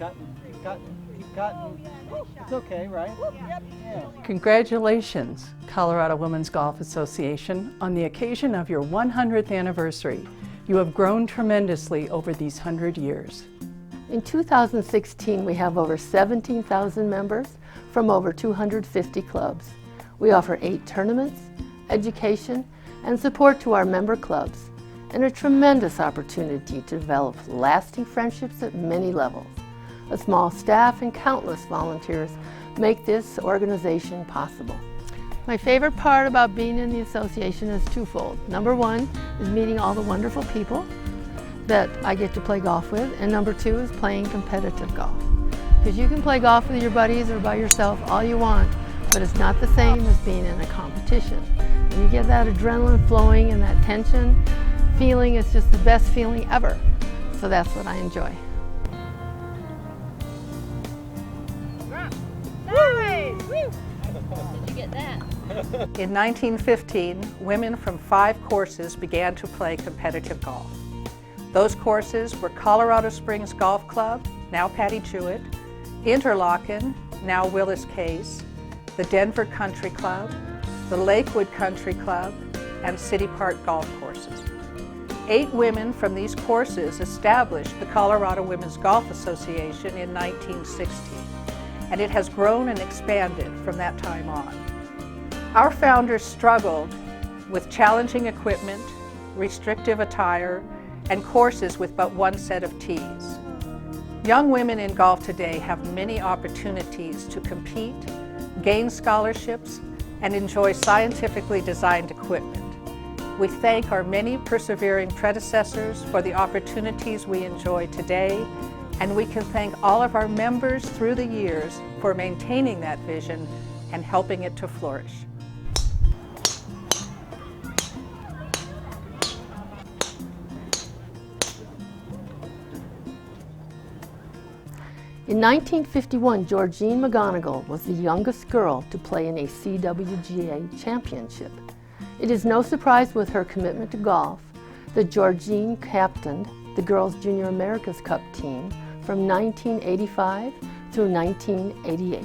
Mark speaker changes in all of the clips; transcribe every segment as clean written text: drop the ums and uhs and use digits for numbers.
Speaker 1: keep cutting. It's okay, right? Yeah.
Speaker 2: Congratulations, Colorado Women's Golf Association, on the occasion of your 100th anniversary. You have grown tremendously over these 100 years.
Speaker 3: In 2016, we have over 17,000 members from over 250 clubs. We offer 8 tournaments, education, and support to our member clubs, and a tremendous opportunity to develop lasting friendships at many levels. A small staff and countless volunteers make this organization possible. My favorite part about being in the association is twofold. Number 1 is meeting all the wonderful people that I get to play golf with, and number 2 is playing competitive golf. Because you can play golf with your buddies or by yourself all you want, but it's not the same as being in a competition. When you get that adrenaline flowing and that tension feeling, it's just the best feeling ever. So that's what I enjoy.
Speaker 4: Did you get that?
Speaker 2: In 1915, women from 5 courses began to play competitive golf. Those courses were Colorado Springs Golf Club, now Patty Jewett, Interlochen, now Willis Case, the Denver Country Club, the Lakewood Country Club, and City Park golf courses. 8 women from these courses established the Colorado Women's Golf Association in 1916, and it has grown and expanded from that time on. Our founders struggled with challenging equipment, restrictive attire, and courses with but one set of tees. Young women in golf today have many opportunities to compete, gain scholarships, and enjoy scientifically designed equipment. We thank our many persevering predecessors for the opportunities we enjoy today, and we can thank all of our members through the years for maintaining that vision and helping it to flourish.
Speaker 3: In 1951, Georgine McGonigal was the youngest girl to play in a CWGA championship. It is no surprise with her commitment to golf that Georgine captained the Girls Junior America's Cup team from 1985 through 1988.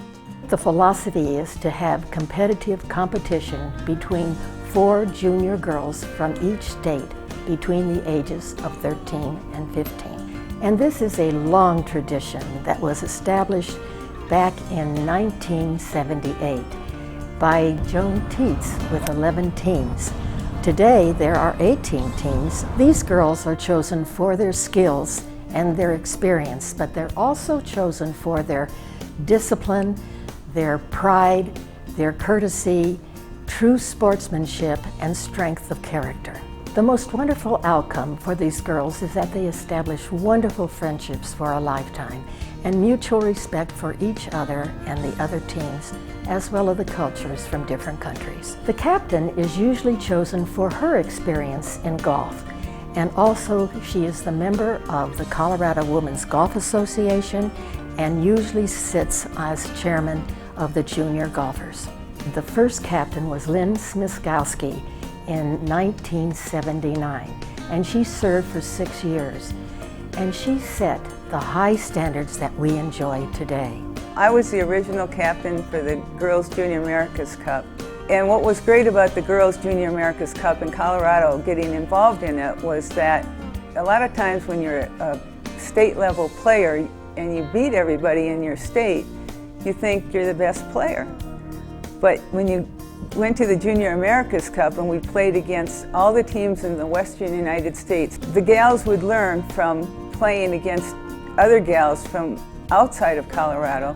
Speaker 5: The philosophy is to have competitive competition between 4 junior girls from each state between the ages of 13 and 15. And this is a long tradition that was established back in 1978 by Joan Teets with 11 teams. Today there are 18 teams. These girls are chosen for their skills and their experience, but they're also chosen for their discipline, their pride, their courtesy, true sportsmanship, and strength of character. The most wonderful outcome for these girls is that they establish wonderful friendships for a lifetime and mutual respect for each other and the other teams, as well as the cultures from different countries. The captain is usually chosen for her experience in golf, and also she is the member of the Colorado Women's Golf Association and usually sits as chairman of the junior golfers. The first captain was Lynn Smiskowski in 1979, and she served for 6 years, and she set the high standards that we enjoy today.
Speaker 6: I was the original captain for the Girls Junior America's Cup, and what was great about the Girls Junior America's Cup in Colorado, getting involved in it, was that a lot of times when you're a state level player and you beat everybody in your state, you think you're the best player. But when you went to the Junior America's Cup and we played against all the teams in the Western United States, the gals would learn from playing against other gals from outside of Colorado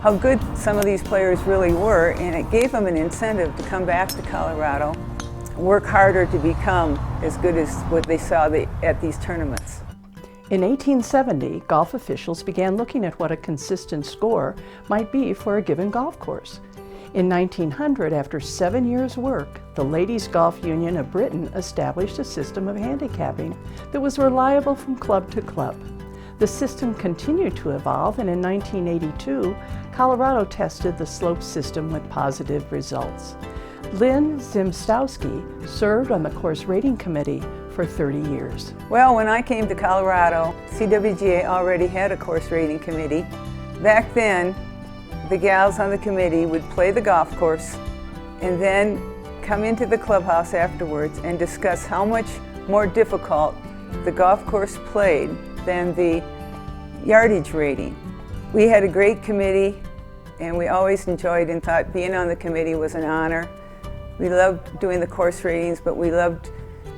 Speaker 6: how good some of these players really were, and it gave them an incentive to come back to Colorado, work harder to become as good as what they saw at these tournaments.
Speaker 2: In 1870, golf officials began looking at what a consistent score might be for a given golf course. In 1900, after 7 years' work, the Ladies Golf Union of Britain established a system of handicapping that was reliable from club to club. The system continued to evolve, and in 1982, Colorado tested the slope system with positive results. Lynn Zimstowski served on the course rating committee
Speaker 4: for 30 years.
Speaker 6: Well, when I came to Colorado, CWGA already had a course rating committee. Back then, the gals on the committee would play the golf course and then come into the clubhouse afterwards and discuss how much more difficult the golf course played than the yardage rating. We had a great committee, and we always enjoyed and thought being on the committee was an honor. We loved doing the course ratings, but we loved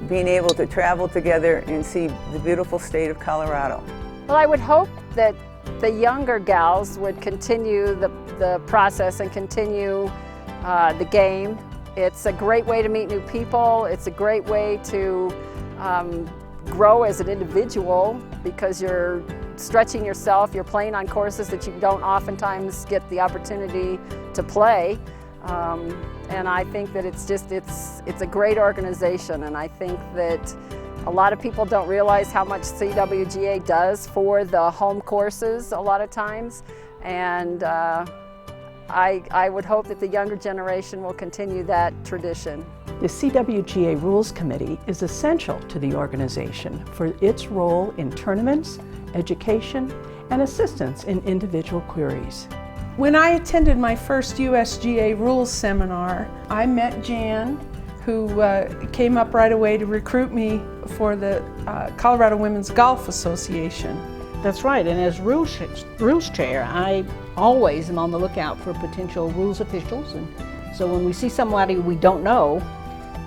Speaker 6: being able to travel together and see the beautiful state of Colorado.
Speaker 7: Well, I would hope that the younger gals would continue the process and continue the game. It's a great way to meet new people. It's a great way to grow as an individual because you're stretching yourself, you're playing on courses that you don't oftentimes get the opportunity to play. And I think that it's a great organization, and I think that a lot of people don't realize how much CWGA does for the home courses a lot of times, and I would hope that the younger generation will continue that tradition.
Speaker 4: The CWGA Rules Committee is essential to the organization for its role in tournaments, education, and assistance in individual queries.
Speaker 8: When I attended my first USGA rules seminar, I met Jan, who came up right away to recruit me for the Colorado Women's Golf Association.
Speaker 1: That's right, and as rules chair, I always am on the lookout for potential rules officials, and so when we see somebody we don't know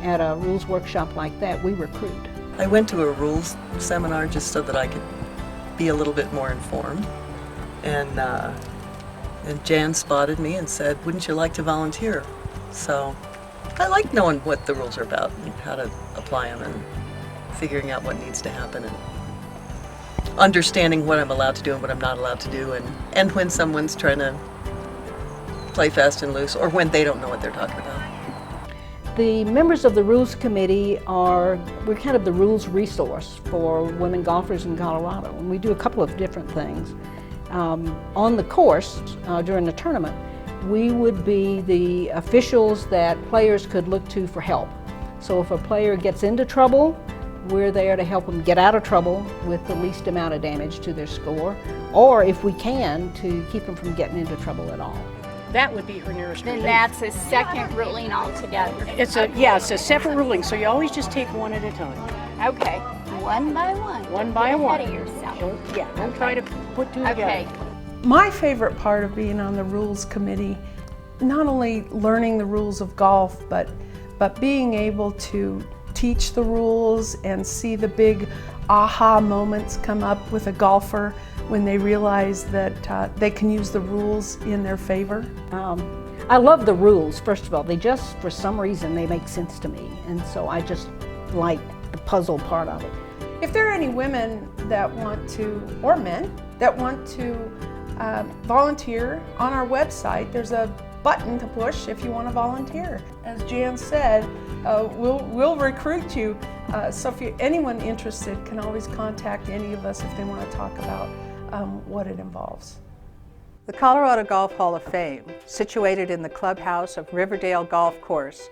Speaker 1: at a rules workshop like that, we recruit.
Speaker 9: I went to a rules seminar just so that I could be a little bit more informed, and Jan spotted me and said, "Wouldn't you like to volunteer?" So I like knowing what the rules are about and how to apply them and figuring out what needs to happen and understanding what I'm allowed to do and what I'm not allowed to do, and when someone's trying to play fast and loose or when they don't know what they're talking about.
Speaker 1: The members of the Rules Committee we're kind of the rules resource for women golfers in Colorado, and we do a couple of different things. On the course, during the tournament, we would be the officials that players could look to for help. So if a player gets into trouble, we're there to help them get out of trouble with the least amount of damage to their score, or if we can, to keep them from getting into trouble at all.
Speaker 10: That would be her nearest
Speaker 11: Then
Speaker 10: relief.
Speaker 11: that's a second ruling altogether.
Speaker 10: It's a separate ruling, so you always just take one at a time.
Speaker 11: Okay, one by one.
Speaker 10: One by
Speaker 11: Get
Speaker 10: one.
Speaker 11: ahead of yourself.
Speaker 10: Don't try to put two together.
Speaker 11: Okay.
Speaker 8: My favorite part of being on the rules committee, not only learning the rules of golf, but being able to teach the rules and see the big aha moments come up with a golfer when they realize that they can use the rules in their favor.
Speaker 1: I love the rules, first of all. They just, for some reason, they make sense to me, and so I just like the puzzle part of it.
Speaker 8: If there are any women that want to, or men, that want to volunteer, on our website there's a button to push if you want to volunteer. As Jan said, we'll recruit you, so if anyone interested can always contact any of us if they want to talk about what it involves.
Speaker 2: The Colorado Golf Hall of Fame, situated in the clubhouse of Riverdale Golf Course,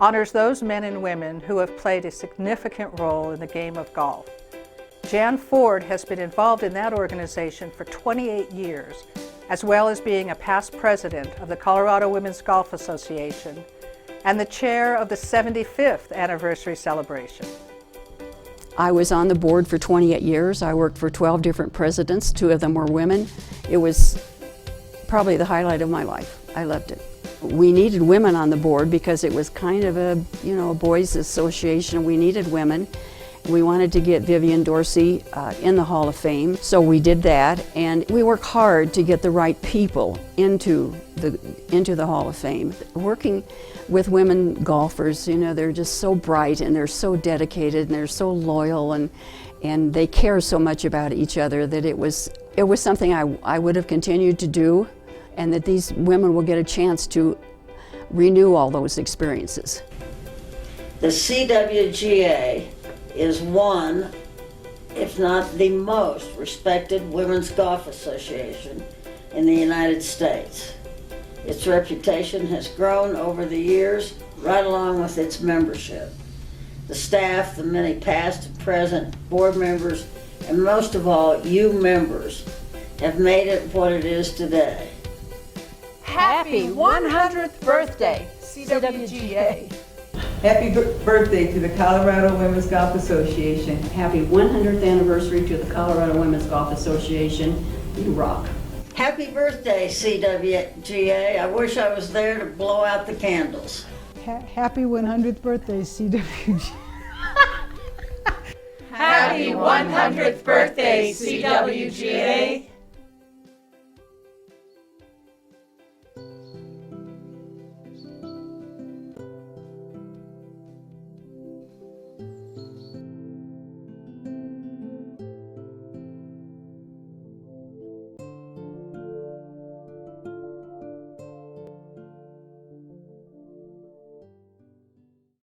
Speaker 2: honors those men and women who have played a significant role in the game of golf. Jan Ford has been involved in that organization for 28 years, as well as being a past president of the Colorado Women's Golf Association and the chair of the 75th anniversary celebration.
Speaker 12: I was on the board for 28 years. I worked for 12 different presidents. 2 of them were women. It was probably the highlight of my life. I loved it. We needed women on the board because it was kind of a boys' association. We needed women. We wanted to get Vivian Dorsey in the Hall of Fame, so we did that, and we work hard to get the right people into the Hall of Fame. Working with women golfers, they're just so bright and they're so dedicated and they're so loyal and they care so much about each other that it was something I would have continued to do, and that these women will get a chance to renew all those experiences.
Speaker 13: The CWGA is one, if not the most respected women's golf association in the United States. Its reputation has grown over the years, right along with its membership. the staff, the many past and present board members, and most of all, you members, have made it what it is today.
Speaker 8: Happy 100th birthday, CWGA.
Speaker 6: Happy birthday to the Colorado Women's Golf Association.
Speaker 14: Happy 100th anniversary to the Colorado Women's Golf Association. You rock.
Speaker 13: Happy birthday, CWGA. I wish I was there to blow out the candles.
Speaker 15: Happy 100th birthday, CWGA.
Speaker 8: Happy 100th birthday, CWGA.